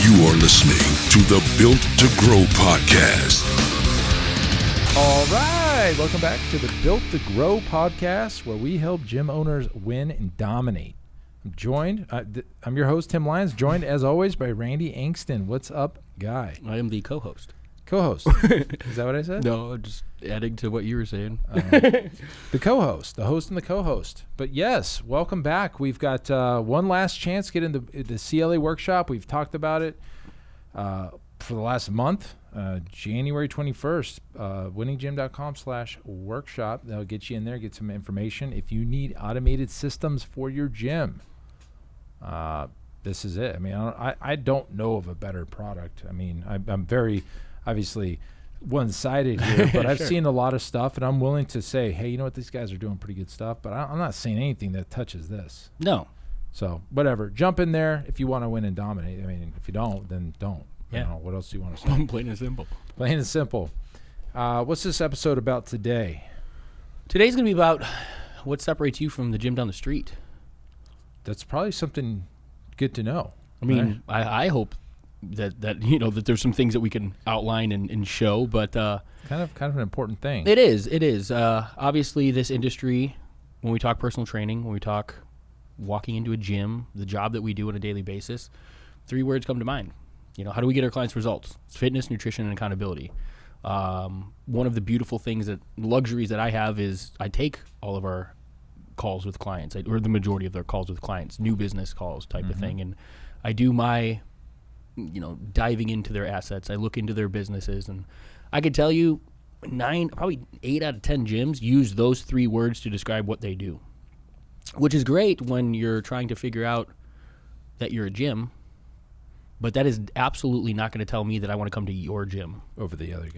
You are listening to the Built to Grow podcast. All right, welcome back to the Built to Grow podcast, where we help gym owners win and dominate. I'm your host, Tim Lyons, joined as always by Randy Angston. What's up, guy? I am the co-host. Co-host. Is that what I said? No, just adding to what you were saying. The co-host, the host and the co-host. But yes, welcome back. We've got one last chance to get into the CLA workshop. We've talked about it for the last month, January 21st, winninggym.com/workshop. That'll get you in there, get some information. If you need automated systems for your gym, this is it. I mean, I don't know of a better product. I mean, I'm very obviously one-sided here, but I've seen a lot of stuff, and I'm willing to say, hey, you know what, these guys are doing pretty good stuff, but I'm not saying anything that touches this. No. So whatever, jump in there if you want to win and dominate. I mean, if you don't, then don't. Yeah. You know, what else do you want to say? Plain and simple. Plain and simple. What's this episode about today? Today's going to be about what separates you from the gym down the street. That's probably something good to know. I mean, right? I hope that you know that there's some things that we can outline and show, but kind of an important thing. It is. Obviously, this industry, when we talk personal training, when we talk walking into a gym, the job that we do on a daily basis, 3 words come to mind. You know, how do we get our clients results? It's fitness, nutrition, and accountability. One of the beautiful luxuries that I have is I take all of our calls with clients, or the majority of their calls with clients, new business calls type of thing, and I do my diving into their assets. I look into their businesses, and I could tell you probably 8 out of 10 gyms use those 3 words to describe what they do, which is great when you're trying to figure out that you're a gym, but that is absolutely not going to tell me that I want to come to your gym over the other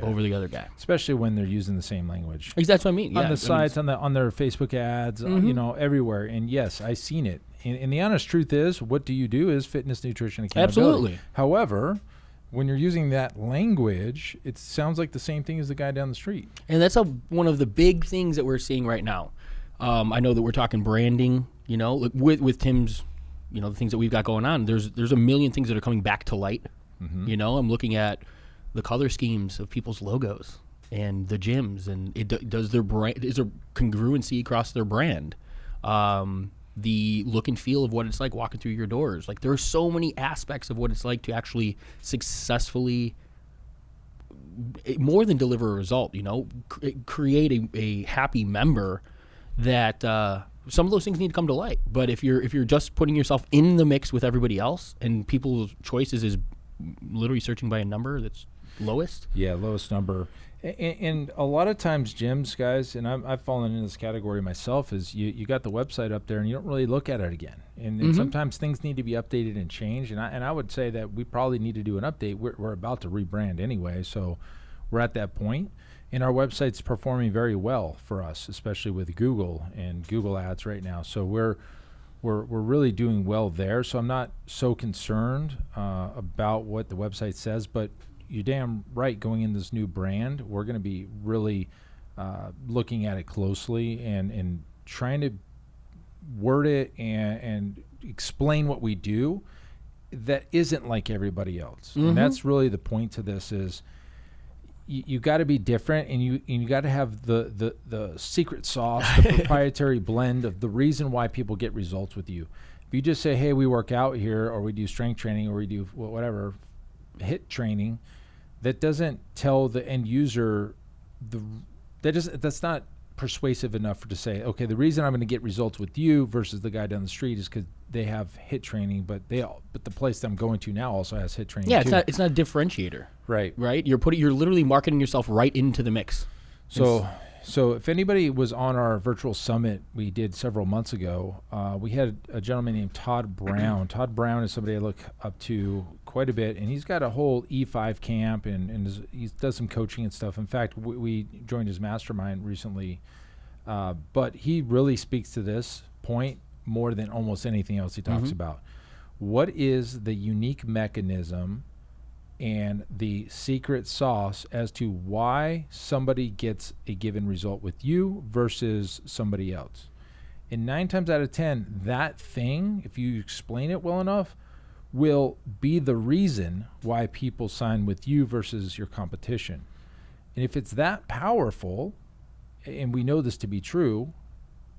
guy. Especially when they're using the same language. That's what I mean. On the sites, on their Facebook ads, everywhere. And yes, I've seen it. And the honest truth is, what do you do is fitness, nutrition, accountability. Absolutely. However, when you're using that language, it sounds like the same thing as the guy down the street. And that's one of the big things that we're seeing right now. I know that we're talking branding, with Tim's, the things that we've got going on. There's a million things that are coming back to light. I'm looking at the color schemes of people's logos and the gyms, and is there congruency across their brand? The look and feel of what it's like walking through your doors. Like, there are so many aspects of what it's like to actually successfully, more than deliver a result, create a happy member. That some of those things need to come to light. But if you're just putting yourself in the mix with everybody else, and people's choices is literally searching by a number that's lowest. Yeah, lowest number. And a lot of times gyms, guys, and I've fallen into this category myself, is you got the website up there and you don't really look at it again. And sometimes things need to be updated and changed. And I would say that we probably need to do an update. We're about to rebrand anyway, so we're at that point. And our website's performing very well for us, especially with Google and Google Ads right now. So we're really doing well there. So I'm not so concerned about what the website says, but you're damn right, going in this new brand, we're going to be really looking at it closely and trying to word it and explain what we do that isn't like everybody else. And that's really the point to this is you got to be different, and you got to have the secret sauce, the proprietary blend of the reason why people get results with you. If you just say, hey, we work out here, or we do strength training, or we do whatever, HIIT training, that doesn't tell the end user that's not persuasive enough to say, okay, the reason I'm going to get results with you versus the guy down the street is because they have HIIT training, but the place that I'm going to now also has HIIT training. Yeah, too. it's not a differentiator. Right. You're literally marketing yourself right into the mix. So if anybody was on our virtual summit we did several months ago, we had a gentleman named Todd Brown. Todd Brown is somebody I look up to quite a bit, and he's got a whole E5 camp, and he does some coaching and stuff. In fact, we joined his mastermind recently, but he really speaks to this point more than almost anything else he talks about. What is the unique mechanism and the secret sauce as to why somebody gets a given result with you versus somebody else? And 9 times out of 10, that thing, if you explain it well enough, will be the reason why people sign with you versus your competition. And if it's that powerful, and we know this to be true,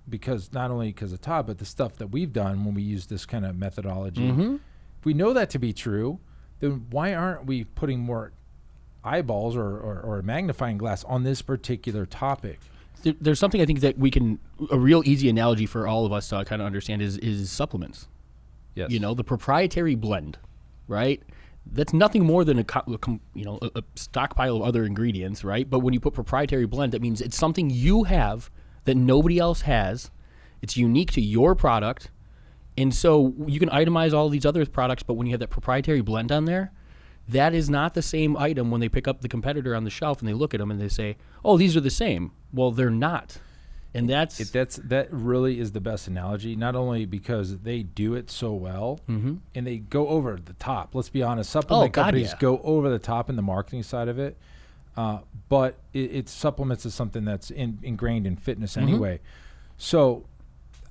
because not only because of Todd, but the stuff that we've done when we use this kind of methodology, if we know that to be true, then why aren't we putting more eyeballs or a magnifying glass on this particular topic? There's something I think that a real easy analogy for all of us to kind of understand is supplements. Yes. The proprietary blend, right? That's nothing more than a stockpile of other ingredients, right? But when you put proprietary blend, that means it's something you have that nobody else has. It's unique to your product. And so you can itemize all these other products, but when you have that proprietary blend on there, that is not the same item when they pick up the competitor on the shelf and they look at them and they say, oh, these are the same. Well, they're not. And that really is the best analogy, not only because they do it so well and they go over the top. Let's be honest, supplement companies go over the top in the marketing side of it, but supplements is something that's ingrained in fitness anyway. So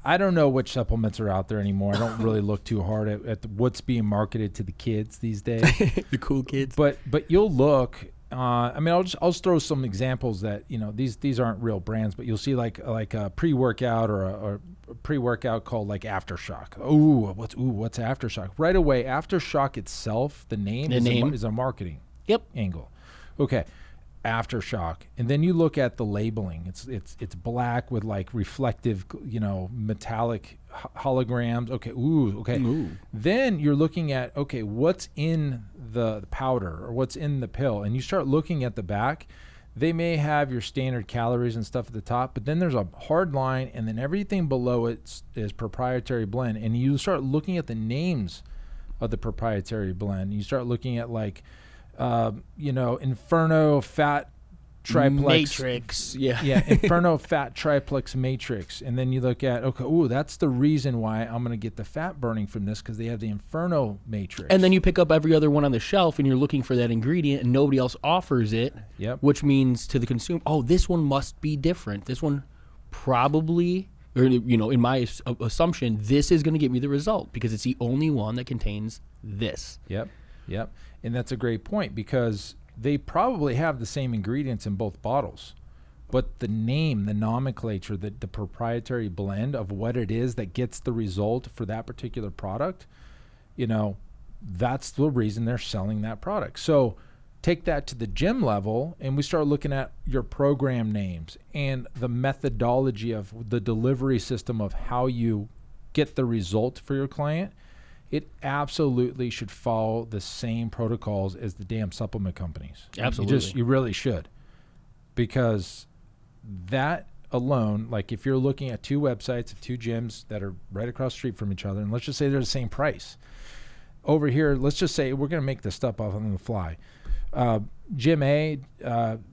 I don't know which supplements are out there anymore. I don't really look too hard at what's being marketed to the kids these days. The cool kids. But you'll look. I'll just throw some examples that these aren't real brands, but you'll see like a pre-workout or a pre-workout called like Aftershock. What's Aftershock? Right away, Aftershock itself, the name is a marketing angle. Okay, Aftershock, and then you look at the labeling. It's black with like reflective, metallic holograms. Okay. Then you're looking at what's in the powder or what's in the pill, and you start looking at the back. They may have your standard calories and stuff at the top, but then there's a hard line, and then everything below it is proprietary blend. And you start looking at the names of the proprietary blend. You start looking at like Inferno Fat Triplex Matrix, Inferno Fat Triplex Matrix, and then you look at that's the reason why I'm going to get the fat burning from this, because they have the Inferno Matrix. And then you pick up every other one on the shelf, and you're looking for that ingredient, and nobody else offers it. Yep. Which means to the consumer, this one must be different. This one probably, or in my assumption, this is going to get me the result because it's the only one that contains this. Yep. And that's a great point, because they probably have the same ingredients in both bottles, but the name, the nomenclature, the proprietary blend of what it is that gets the result for that particular product, that's the reason they're selling that product. So take that to the gym level, and we start looking at your program names and the methodology of the delivery system of how you get the result for your client. It absolutely should follow the same protocols as the damn supplement companies. Absolutely. You really should. Because that alone, like if you're looking at two websites of two gyms that are right across the street from each other, and let's just say they're the same price. Over here, let's just say we're going to make this stuff up on the fly. Gym A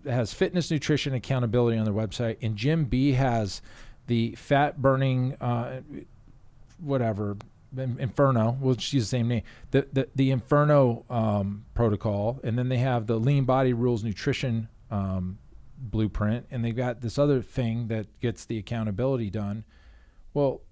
has fitness, nutrition, accountability on their website, and Gym B has the fat burning, Inferno, we'll just use the same name, the Inferno protocol, and then they have the Lean Body Rules Nutrition blueprint, and they've got this other thing that gets the accountability done. Well,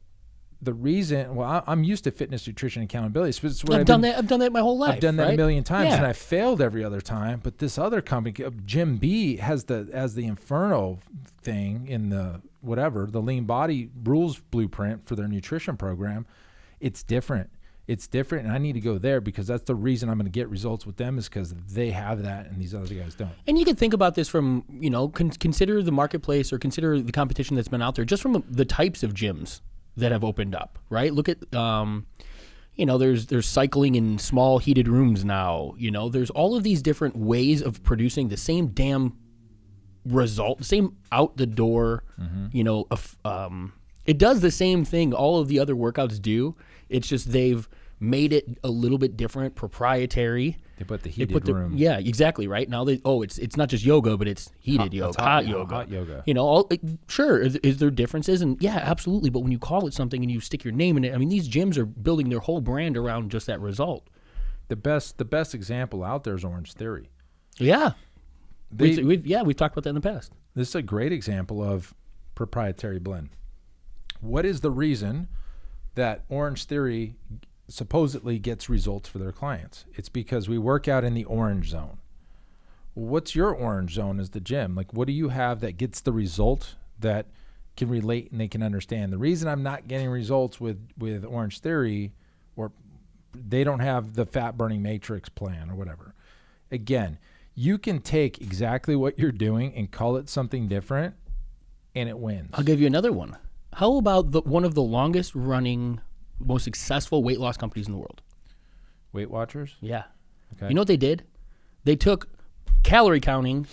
I'm used to fitness, nutrition, accountability. So it's what I've done that my whole life. I've done that right? a million times, Yeah. and I failed every other time. But this other company, Gym B, has the Inferno thing in the Lean Body Rules blueprint for their nutrition program. It's different, and I need to go there because that's the reason I'm going to get results with them, is because they have that and these other guys don't. And you can think about this from, consider the marketplace or consider the competition that's been out there just from the types of gyms that have opened up, right? Look at, there's cycling in small heated rooms now. There's all of these different ways of producing the same damn result, the same out the door, it does the same thing all of the other workouts do. It's just they've made it a little bit different, proprietary. They put the heated room. Yeah, exactly. Right now, it's not just yoga, but it's heated yoga, hot yoga. Hot yoga. Sure. Is there differences? And yeah, absolutely. But when you call it something and you stick your name in it, these gyms are building their whole brand around just that result. The best example out there is Orange Theory. Yeah, we've talked about that in the past. This is a great example of proprietary blend. What is the reason that Orange Theory supposedly gets results for their clients. It's because we work out in the orange zone. What's your orange zone as the gym? Like, what do you have that gets the result that can relate and they can understand? The reason I'm not getting results with Orange Theory, or they don't have the fat burning matrix plan or whatever. Again, you can take exactly what you're doing and call it something different, and it wins. I'll give you another one. How about one of the longest running, most successful weight loss companies in the world? Weight Watchers? Yeah. Okay. You know what they did? They took calorie counting,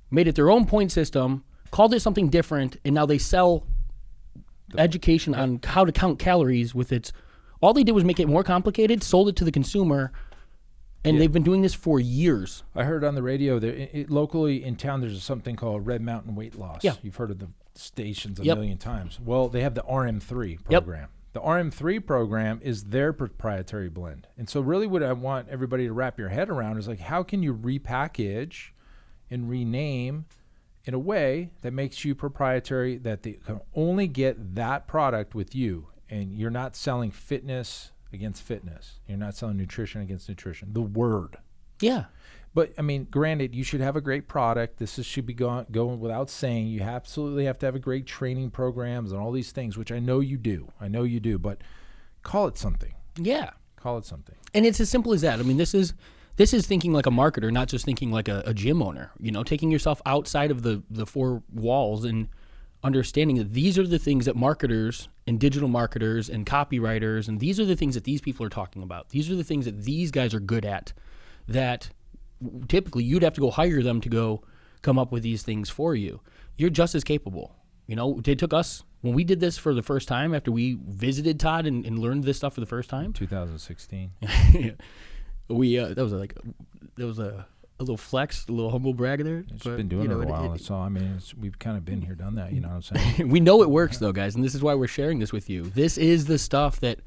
made it their own point system, called it something different, and now they sell education on how to count calories with its. All they did was make it more complicated, sold it to the consumer, and they've been doing this for years. I heard on the radio that locally in town there's something called Red Mountain Weight Loss. Yeah. You've heard of the stations a million times. Well, they have the RM3 program. The RM3 program is their proprietary blend. And so really what I want everybody to wrap your head around is like, how can you repackage and rename in a way that makes you proprietary, that they can only get that product with you, and you're not selling fitness against fitness. You're not selling nutrition against nutrition. The word. Yeah. But, I mean, granted, you should have a great product. Should be going without saying. You absolutely have to have a great training programs and all these things, which I know you do. But call it something. Yeah. Call it something. And it's as simple as that. I mean, this is thinking like a marketer, not just thinking like a gym owner. You know, taking yourself outside of the four walls and understanding that these are the things that marketers and digital marketers and copywriters, and these are the things that these people are talking about. These are the things that these guys are good at, that typically you'd have to go hire them to go come up with these things for you. You're just as capable. You know, it took us, when we did this for the first time, after we visited Todd and learned this stuff for the first time. 2016. There was a little flex, a little humble brag there. It's been doing it a while. So, I mean, we've kind of been here, done that. You know what I'm saying? We know it works, though, guys, and this is why we're sharing this with you. This is the stuff that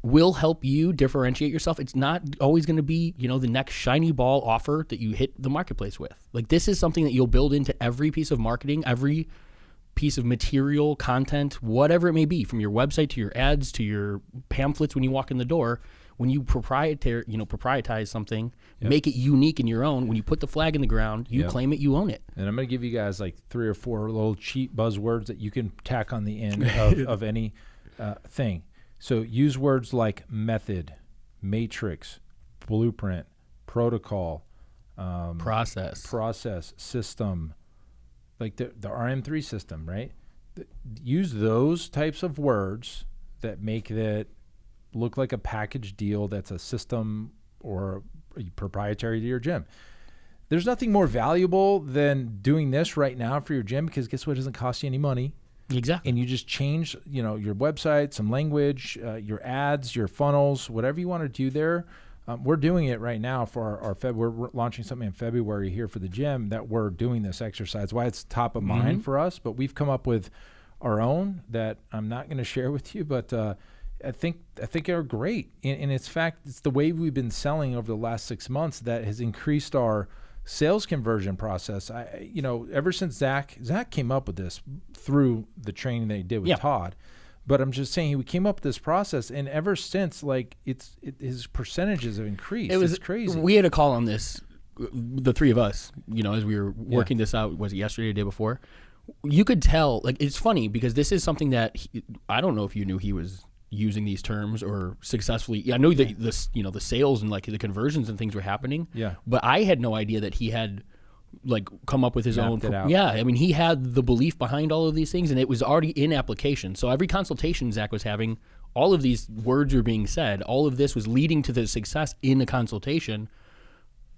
will help you differentiate yourself. It's not always going to be, you know, the next shiny ball offer that you hit the marketplace with. Like, this is something that you'll build into every piece of marketing, every piece of material, content, whatever it may be, from your website to your ads to your pamphlets when you walk in the door. When you proprietize something, make it unique in your own. When you put the flag in the ground, you claim it, you own it. And I'm going to give you guys like 3 or 4 little cheap buzzwords that you can tack on the end of any thing. So use words like method, matrix, blueprint, protocol, process, system, like the RM3 system, right? Use those types of words that make that look like a package deal that's a system or proprietary to your gym. There's nothing more valuable than doing this right now for your gym, because guess what? It doesn't cost you any money. Exactly. And you just change, you know, your website, some language, your ads, your funnels, whatever you want to do there. We're doing it right now for our we're launching something in February here for the gym that we're doing this exercise. Why it's top of mind for us, but we've come up with our own that I'm not going to share with you, but I think are great. And it's the way we've been selling over the last 6 months that has increased our sales conversion process. Ever since Zach came up with this through the training that he did with Todd, but I'm just saying we came up with this process, and ever since, like his percentages have increased. It's crazy. We had a call on this, the three of us, you know, as we were working this out. Was it yesterday or the day before? You could tell, like, it's funny because this is something that I don't know if you knew he was using these terms or successfully. I know that the sales and like the conversions and things were happening. Yeah. But I had no idea that he had like come up with his own. Out. Yeah. I mean, he had the belief behind all of these things, and it was already in application. So every consultation Zach was having, all of these words were being said. All of this was leading to the success in a consultation.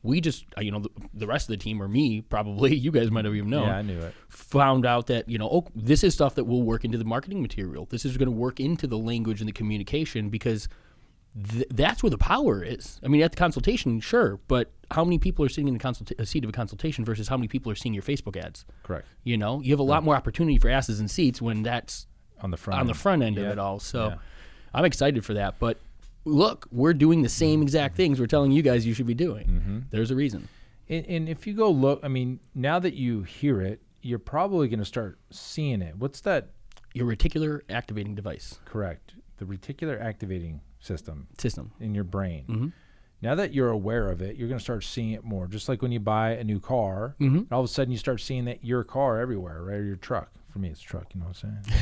We just, the rest of the team, or me probably, you guys might have even known. Yeah, I knew it. Found out that, this is stuff that will work into the marketing material. This is going to work into the language and the communication, because that's where the power is. I mean, at the consultation, sure, but how many people are sitting in a seat of a consultation versus how many people are seeing your Facebook ads? Correct. You have a lot more opportunity for asses and seats when that's on the front end of it all. So I'm excited for that, but look, we're doing the same exact things we're telling you guys you should be doing. Mm-hmm. There's a reason. And if you go look, I mean, now that you hear it, you're probably going to start seeing it. What's that? Your reticular activating device. Correct. The reticular activating system System. in your brain. Mm-hmm. Now that you're aware of it, you're going to start seeing it more. Just like when you buy a new car, all of a sudden you start seeing that your car everywhere, right? Or your truck. For me, it's truck, you know what I'm saying?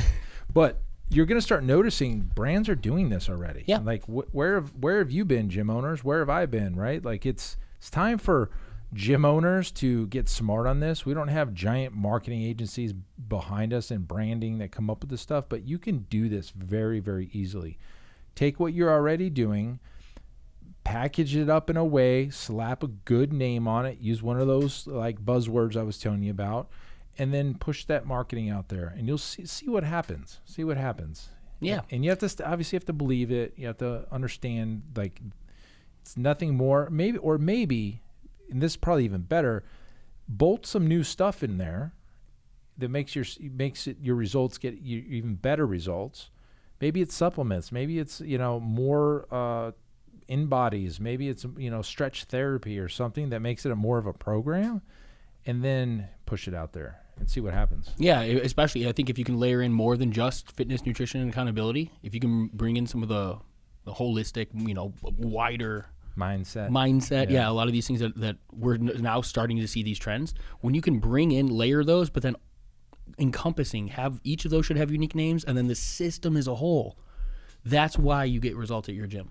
But you're going to start noticing brands are doing this already. Yeah. Like, where have you been, gym owners? Where have I been, right? Like, it's time for gym owners to get smart on this. We don't have giant marketing agencies behind us and branding that come up with this stuff, but you can do this very, very easily. Take what you're already doing, package it up in a way, slap a good name on it, use one of those like buzzwords I was telling you about, and then push that marketing out there, and you'll see what happens. See what happens. Yeah. And you have to obviously have to believe it. You have to understand, like, it's nothing more. Maybe, and this is probably even better, bolt some new stuff in there that makes your results get even better results. Maybe it's supplements. Maybe it's more in bodies. Maybe it's stretch therapy or something that makes it more of a program, and then push it out there and see what happens. Yeah, especially I think if you can layer in more than just fitness, nutrition, and accountability, if you can bring in some of the holistic, wider mindset. Yeah, a lot of these things that we're now starting to see these trends. When you can bring in, layer those, but then encompassing, have each of those should have unique names, and then the system as a whole. That's why you get results at your gym.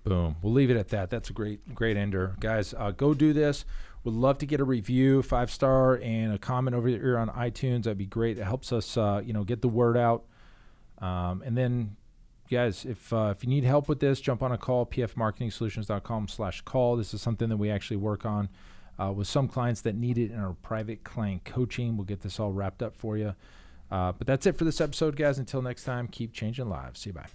Boom. We'll leave it at that. That's a great ender. Guys, go do this. Would love to get a review, 5-star, and a comment over here on iTunes. That'd be great. It helps us, get the word out. And then, guys, if you need help with this, jump on a call, pfmarketingsolutions.com/call. This is something that we actually work on with some clients that need it in our private client coaching. We'll get this all wrapped up for you. But that's it for this episode, guys. Until next time, keep changing lives. See you. Bye.